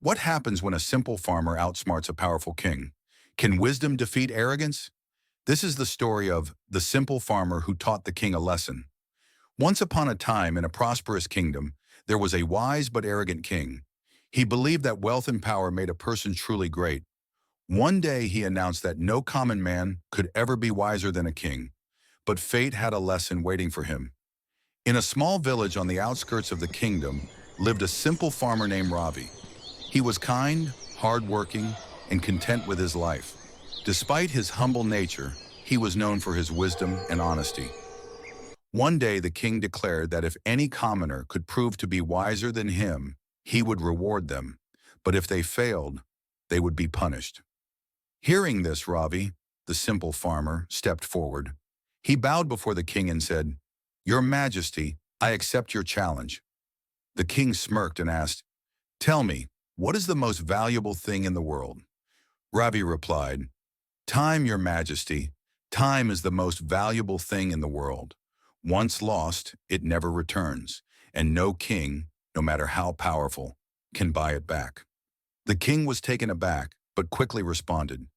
What happens when a simple farmer outsmarts a powerful king? Can wisdom defeat arrogance? This is the story of the simple farmer who taught the king a lesson. Once upon a time, in a prosperous kingdom, there was a wise but arrogant king. He believed that wealth and power made a person truly great. One day he announced that no common man could ever be wiser than a king. But fate had a lesson waiting for him. In a small village on the outskirts of the kingdom lived a simple farmer named Ravi. He was kind, hardworking, and content with his life. Despite his humble nature, he was known for his wisdom and honesty. One day the king declared that if any commoner could prove to be wiser than him, he would reward them. But if they failed, they would be punished. Hearing this, Ravi, the simple farmer, stepped forward. He bowed before the king and said, "Your Majesty, I accept your challenge." The king smirked and asked, "Tell me, what is the most valuable thing in the world?" Ravi replied, "Time, Your Majesty. Time is the most valuable thing in the world. Once lost, it never returns, and no king, no matter how powerful, can buy it back." The king was taken aback, but quickly responded,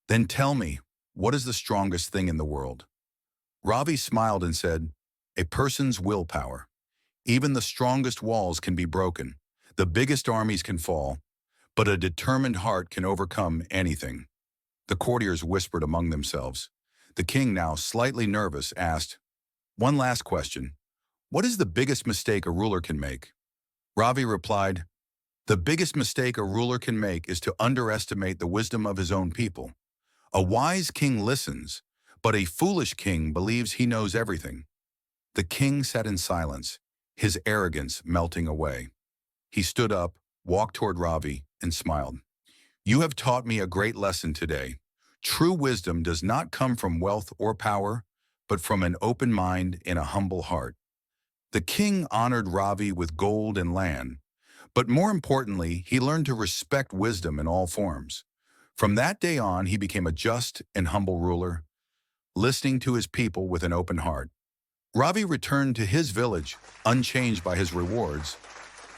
"Then tell me, what is the strongest thing in the world?" Ravi smiled and said, "A person's willpower. Even the strongest walls can be broken, the biggest armies can fall, but a determined heart can overcome anything." The courtiers whispered among themselves. The king, now slightly nervous, asked, "One last question. What is the biggest mistake a ruler can make?" Ravi replied, "The biggest mistake a ruler can make is to underestimate the wisdom of his own people. A wise king listens, but a foolish king believes he knows everything." The king sat in silence, his arrogance melting away. He stood up, walked toward Ravi, and smiled. "You have taught me a great lesson today. True wisdom does not come from wealth or power, but from an open mind and a humble heart." The king honored Ravi with gold and land, but more importantly, he learned to respect wisdom in all forms. From that day on, he became a just and humble ruler, listening to his people with an open heart. Ravi returned to his village, unchanged by his rewards,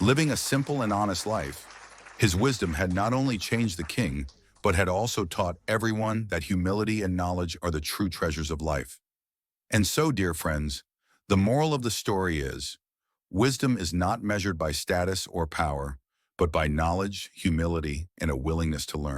living a simple and honest life. His wisdom had not only changed the king, but had also taught everyone that humility and knowledge are the true treasures of life. And so, dear friends, the moral of the story is, wisdom is not measured by status or power, but by knowledge, humility, and a willingness to learn.